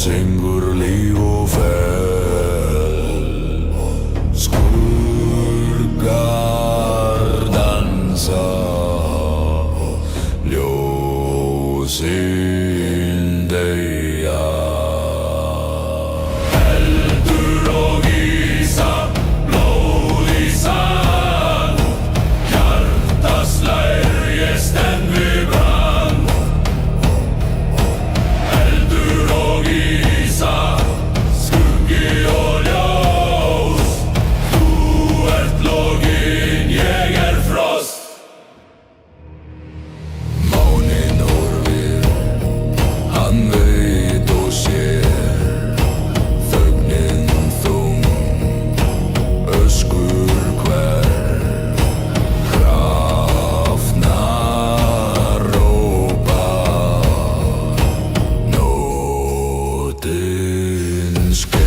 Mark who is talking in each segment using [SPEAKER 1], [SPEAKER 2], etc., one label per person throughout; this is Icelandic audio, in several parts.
[SPEAKER 1] syngur líf og fel. Skuggar dansa, ljósin deyja. Eldur og ísa, blóð í sand, hjarta slær, ég stend við brann. Eldur og ísa, skuggi og ljós, þú ert loginn, ég er frost. Máninn horfir, hann veit og sér, þögnin þung, öskur hver, hrafnar rópa, nóttin sker.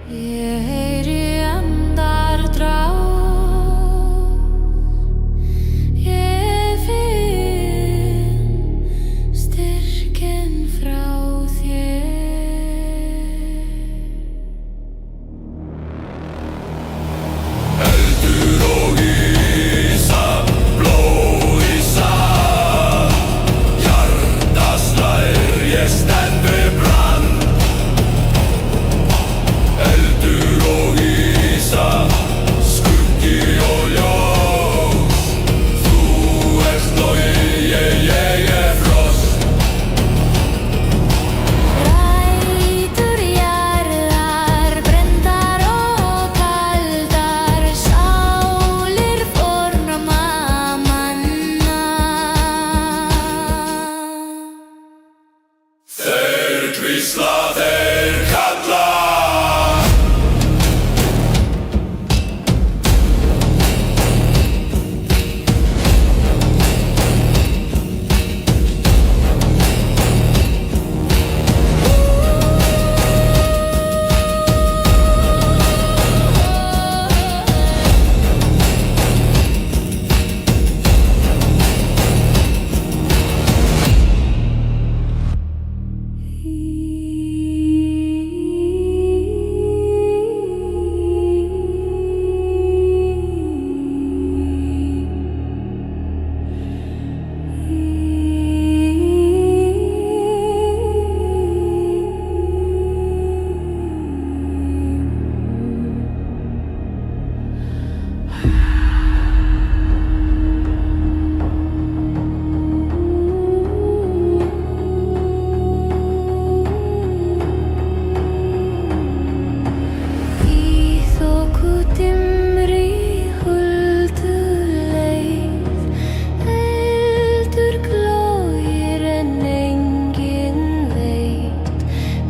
[SPEAKER 2] Ég heyri andardráttur, ég finn styrkinn frá þér.
[SPEAKER 1] Eldur og ísa, blóð í sand, hjarta slær, ég stend við brann. Eldur og ísa, skuggi og ljós, þú ert loginn, ég er frost.
[SPEAKER 2] Rætur jarðar, brenndar og kaldar, sálir forma manna.
[SPEAKER 1] Þeir hvísla, þeir kalla.
[SPEAKER 2] Í þokudimri hulduleið, eldur glóir en enginn veit.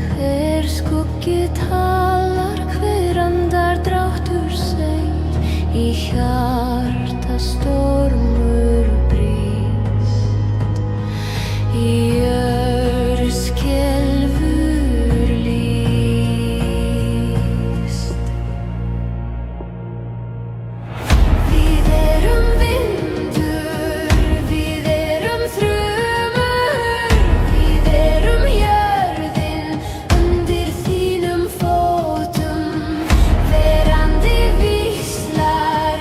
[SPEAKER 2] Hver skuggi talar, hver andardráttur segir, í hjarta stormur brýst, í jörð skelfur lífst. Við erum vindur, við erum þrumur, við erum jörðin undir þínum fótum. Verandi víslar,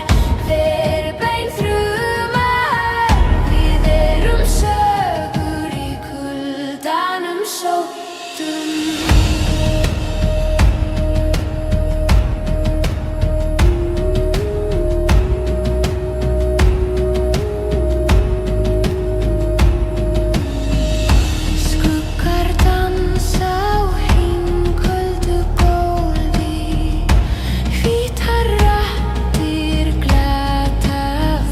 [SPEAKER 2] hver bein þrumar, við erum sögur í kuldanum sóttum. Skuggar dansa á himnköldu gólfi, hvítar raddir glata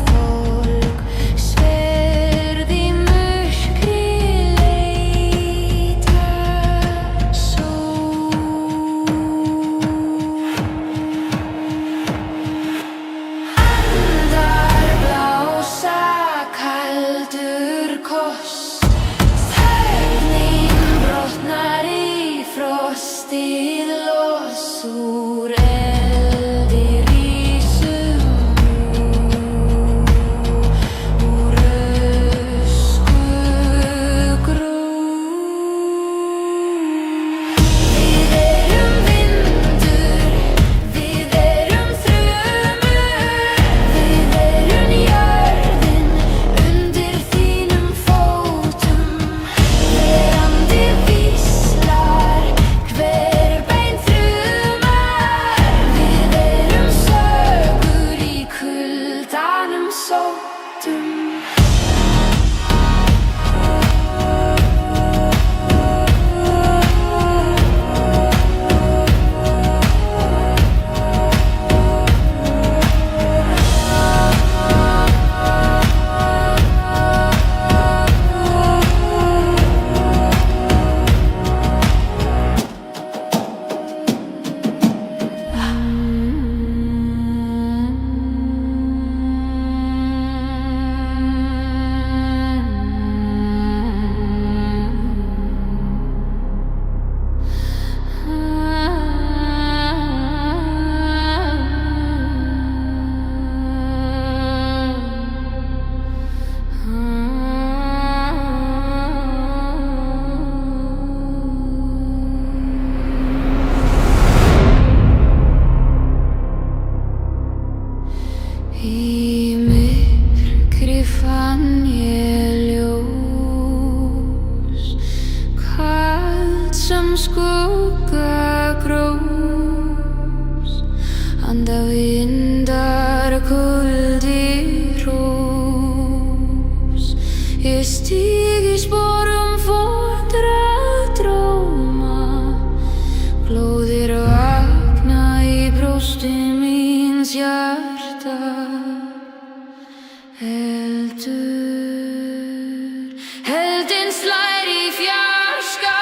[SPEAKER 2] fólk, sverð í myrkri leita. sem skugga grós, anda vindar kuldi rós. Ég stíg í sporum fótra dróma, glóðir vakna í brjósti míns hjarta. Eldin slær í fjarska.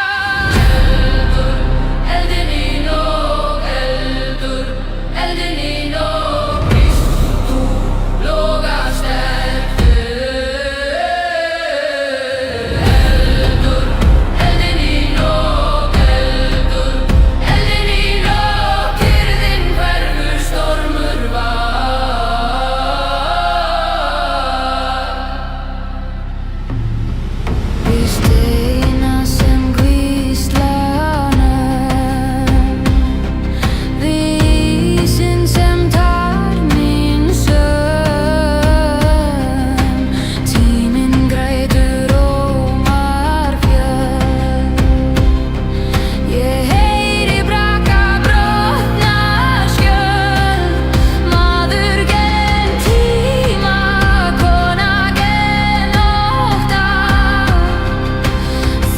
[SPEAKER 2] Eldin í nóg, eldin í nóg. Víst þú logar sterkur. Eldin í nóg, eldin í nóg. Kyrrðin hverfur, stormur var. Við steina sem hvísla nöfn, við ísinn sem tar mín söm. Tíminn grætur ómar fjöll, ég heyri braka brotna skjöld. Maður gen tíma, kona gen ótta.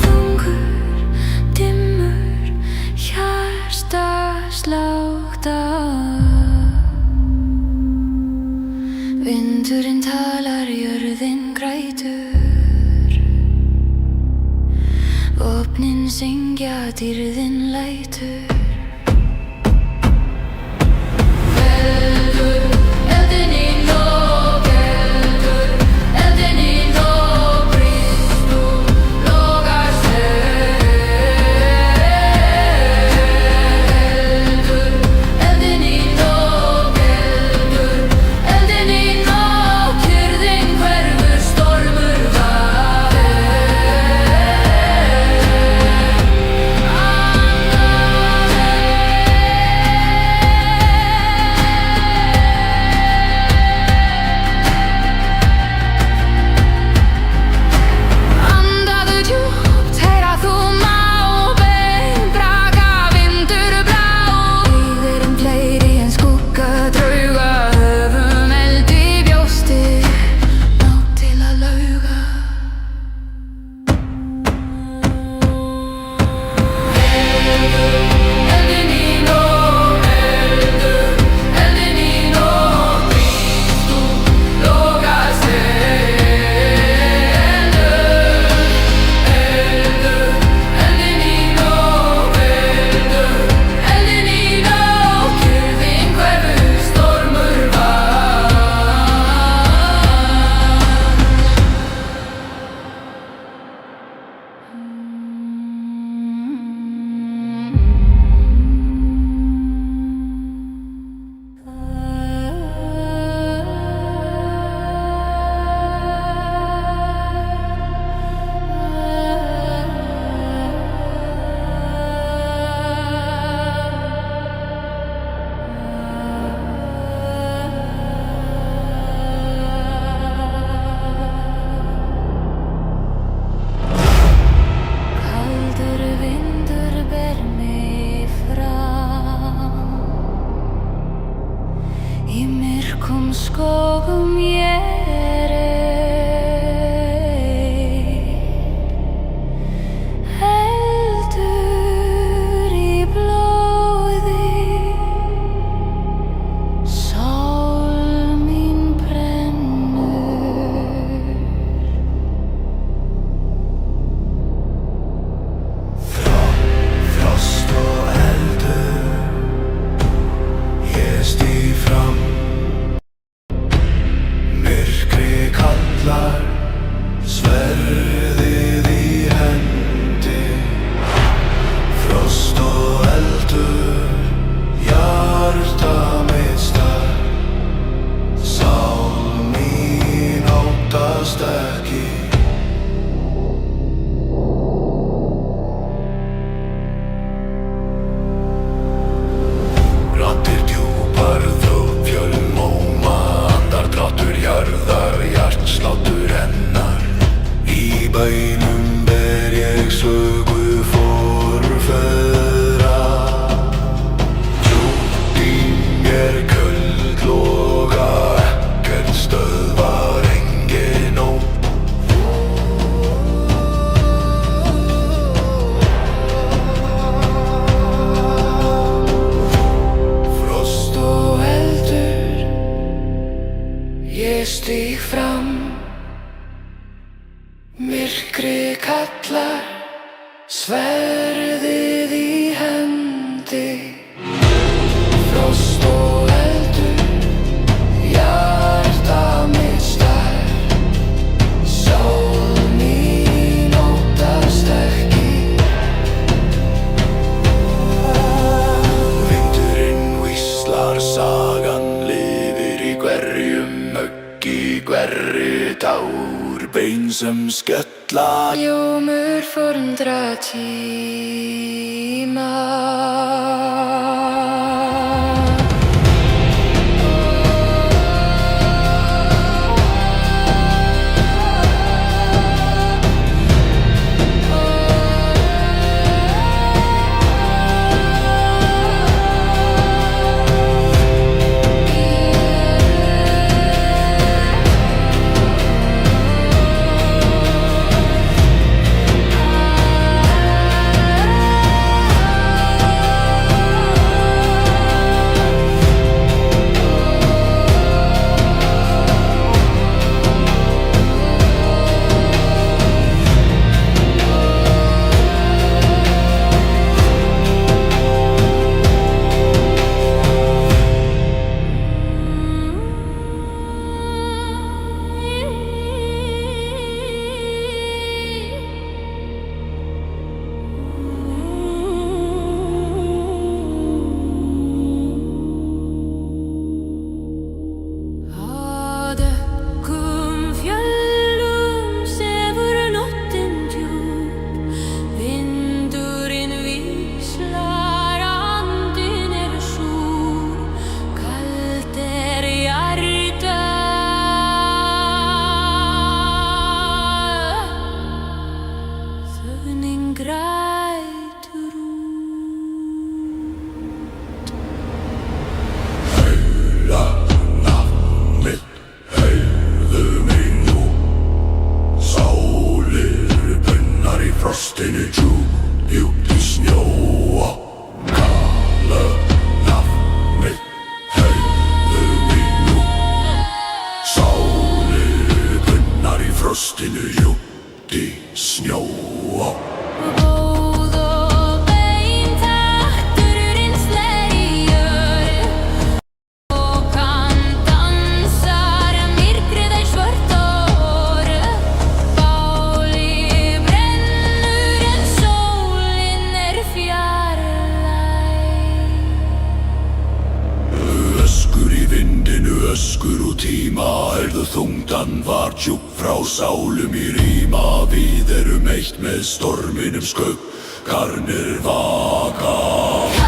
[SPEAKER 2] Þungur, dimmur, hjartaslátta. Vindurinn talar, jörðin grætur. Vopnin syngja, dýrðin lætur. Eldin í nóg, eldin í nóg. Víst þú logar sterkur. Eldin í nóg, eldin í nóg. Kyrrðin hverfur, stormur var. Andaðu djúpt, heyra þú mábein braka, vindur blá. Líðurinn fleiri en skugga drauga, höfum eld í brjósti, nóg til að lauga. Eldin í nóg, eldin í nóg. Víst þú logar sterkur. Eldin í nóg, eldin í nóg. Kyrrðin hverfur, stormur var. Kaldur vindur ber mig fram, í myrkum skógum ég er ein. Eldur í blóði, sál mín brennur.
[SPEAKER 1] Frost og eldur, ég stíg fram. Sverðið í hendi, frost og eldur, hjarta mitt stær. Sál mín óttast ekki. Vindurinn hvíslar, sagan lifir í hverjum möggi, hverri tár, bein sem skella. Ljómur forundra tíma. Frostinu djúp, djúpt í snjóa. Kalla nafnið, heyrðu mig nú. Sálir bunnar í frostinu djúpt í snjóa. Öskur úr tíma, heyrðu þungdan var djúp frá sálum í ríma. Við erum eitt með storminum skuggarnir vaka.